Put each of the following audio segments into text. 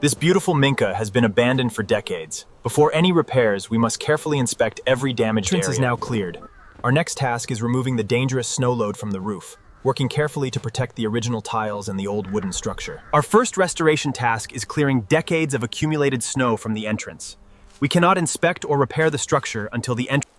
This beautiful Minka has been abandoned for decades. Before any repairs, we must carefully inspect every damaged area. The entrance is now cleared. Our next task is removing the dangerous snow load from the roof, working carefully to protect the original tiles and the old wooden structure. Our first restoration task is clearing decades of accumulated snow from the entrance. We cannot inspect or repair the structure until the entrance.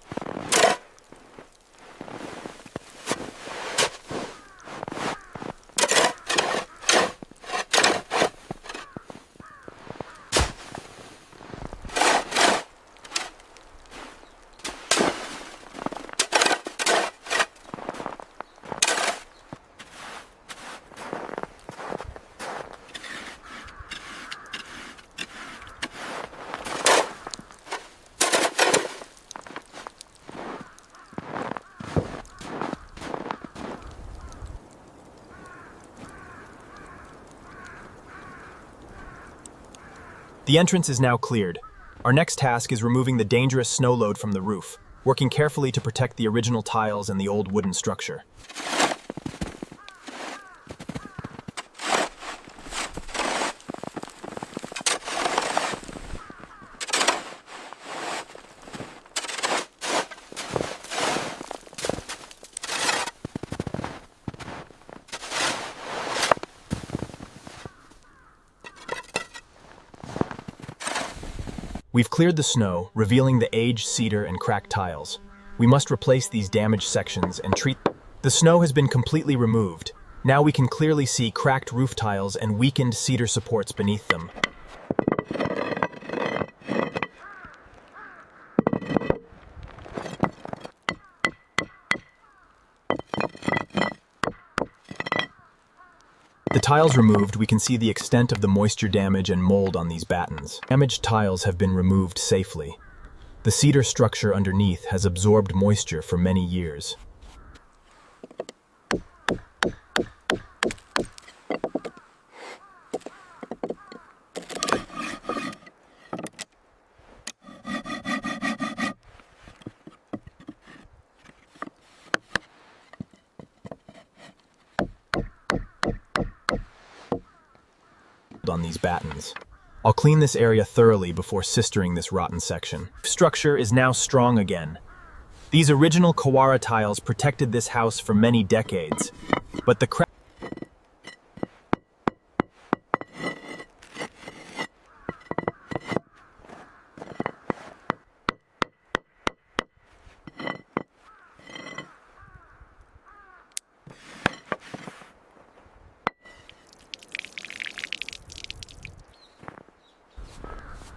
The entrance is now cleared. Our next task is removing the dangerous snow load from the roof, working carefully to protect the original tiles and the old wooden structure. We've cleared the snow, revealing the aged cedar and cracked tiles. We must replace these damaged sections and treat. The snow has been completely removed. Now we can clearly see cracked roof tiles and weakened cedar supports beneath them. The tiles removed, we can see the extent of the moisture damage and mold on these battens. Damaged tiles have been removed safely. The cedar structure underneath has absorbed moisture for many years. On these battens. I'll clean this area thoroughly before sistering this rotten section. Structure is now strong again. These original Kawara tiles protected this house for many decades, but the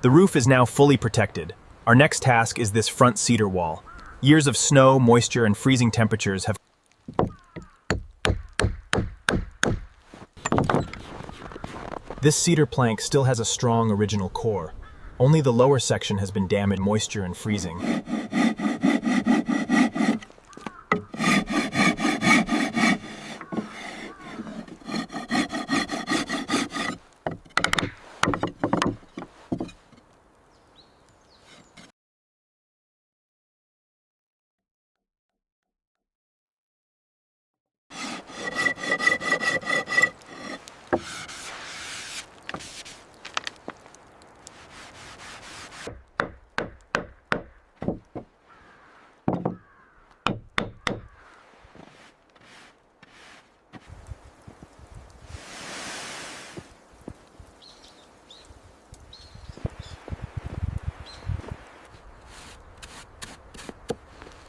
The roof is now fully protected. Our next task is this front cedar wall. Years of snow, moisture, and freezing temperatures have... This cedar plank still has a strong original core. Only the lower section has been damaged by moisture and freezing.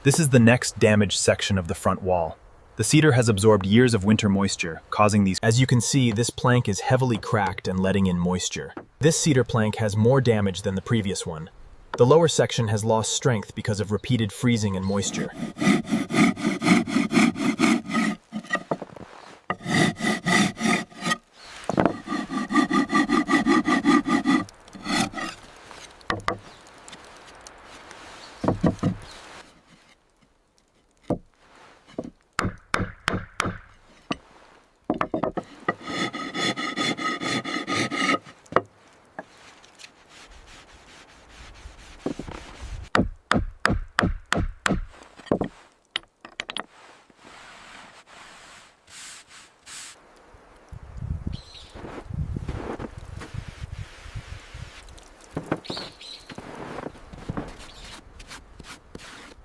This is the next damaged section of the front wall. The cedar has absorbed years of winter moisture, causing these... As you can see, this plank is heavily cracked and letting in moisture. This cedar plank has more damage than the previous one. The lower section has lost strength because of repeated freezing and moisture.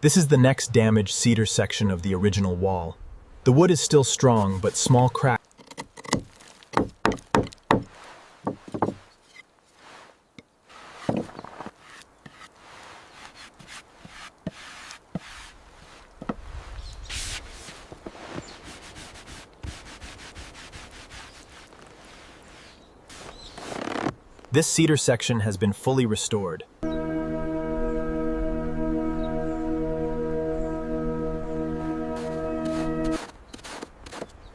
This is the next damaged cedar section of the original wall. The wood is still strong, but small cracks. This cedar section has been fully restored.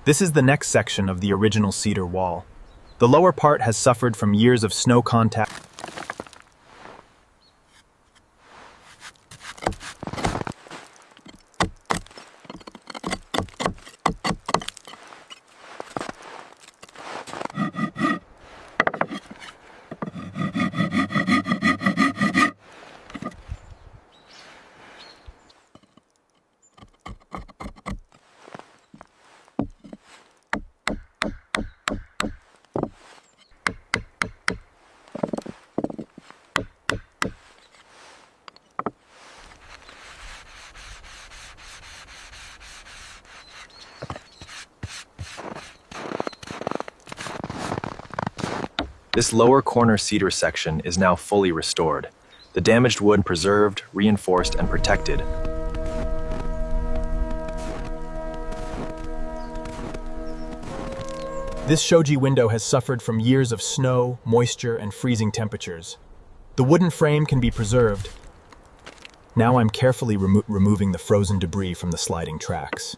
This is the next section of the original cedar wall. The lower part has suffered from years of snow contact. This lower corner cedar section is now fully restored. The damaged wood preserved, reinforced, and protected. This shoji window has suffered from years of snow, moisture, and freezing temperatures. The wooden frame can be preserved. Now I'm carefully removing the frozen debris from the sliding tracks.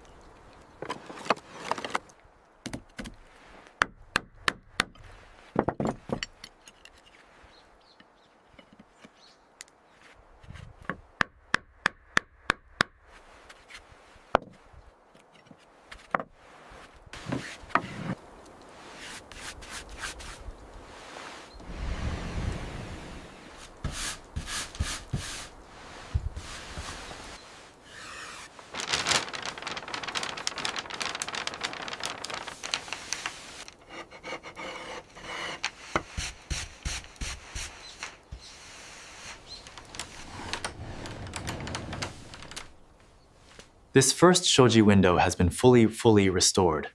This first shoji window has been fully restored.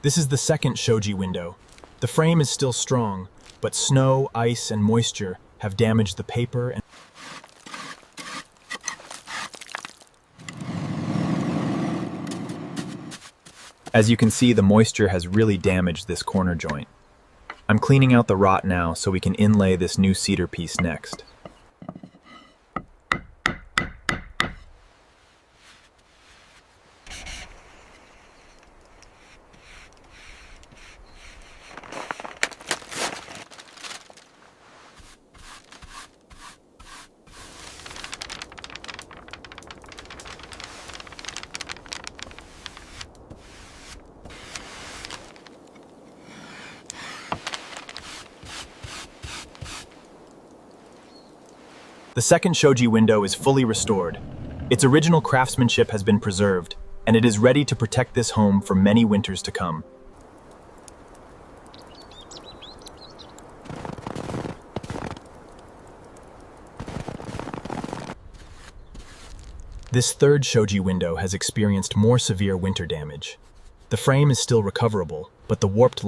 This is the second shoji window. The frame is still strong, but snow, ice, and moisture have damaged the paper and as you can see, the moisture has really damaged this corner joint. I'm cleaning out the rot now so we can inlay this new cedar piece next. The second shoji window is fully restored. Its original craftsmanship has been preserved, and it is ready to protect this home for many winters to come. This third shoji window has experienced more severe winter damage. The frame is still recoverable, but the warped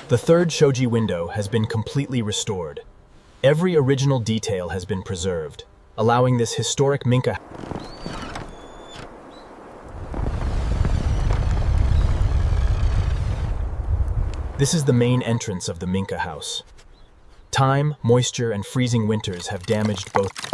The third shoji window has been completely restored. Every original detail has been preserved, allowing this historic Minka. This is the main entrance of the Minka house. Time, moisture, and freezing winters have damaged both.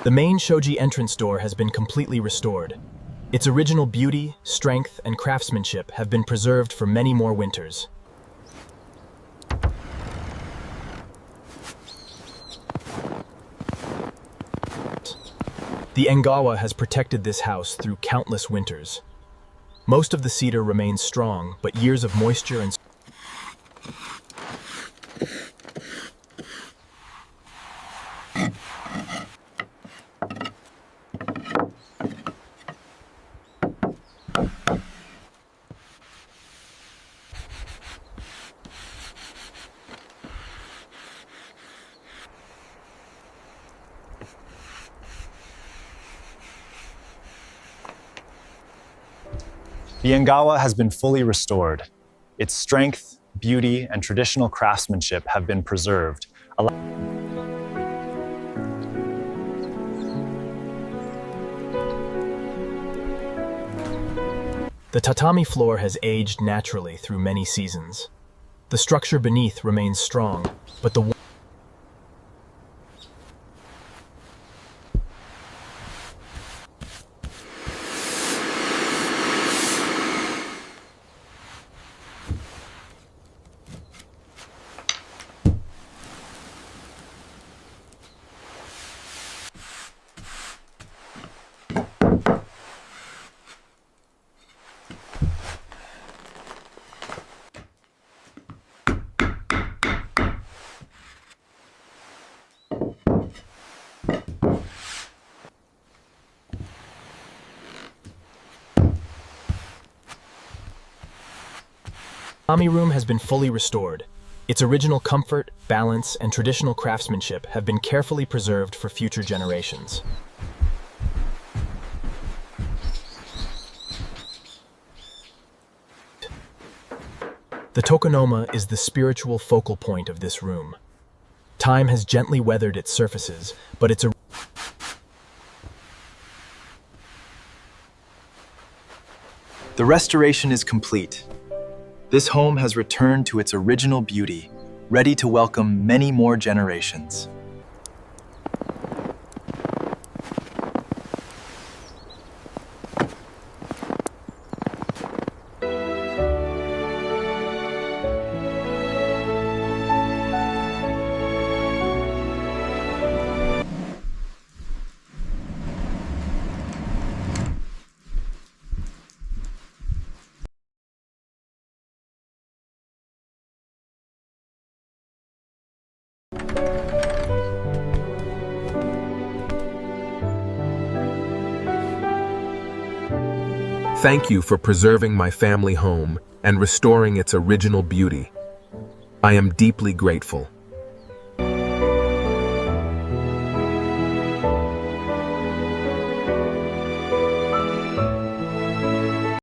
The main Shoji entrance door has been completely restored. Its original beauty, strength, and craftsmanship have been preserved for many more winters. The Engawa has protected this house through countless winters. Most of the cedar remains strong, but years of moisture and The Engawa has been fully restored. Its strength, beauty, and traditional craftsmanship have been preserved. The tatami floor has aged naturally through many seasons. The structure beneath remains strong, but the tatami room has been fully restored. Its original comfort, balance, and traditional craftsmanship have been carefully preserved for future generations. The Tokonoma is the spiritual focal point of this room. Time has gently weathered its surfaces, but its The restoration is complete. This home has returned to its original beauty, ready to welcome many more generations. Thank you for preserving my family home and restoring its original beauty. I am deeply grateful.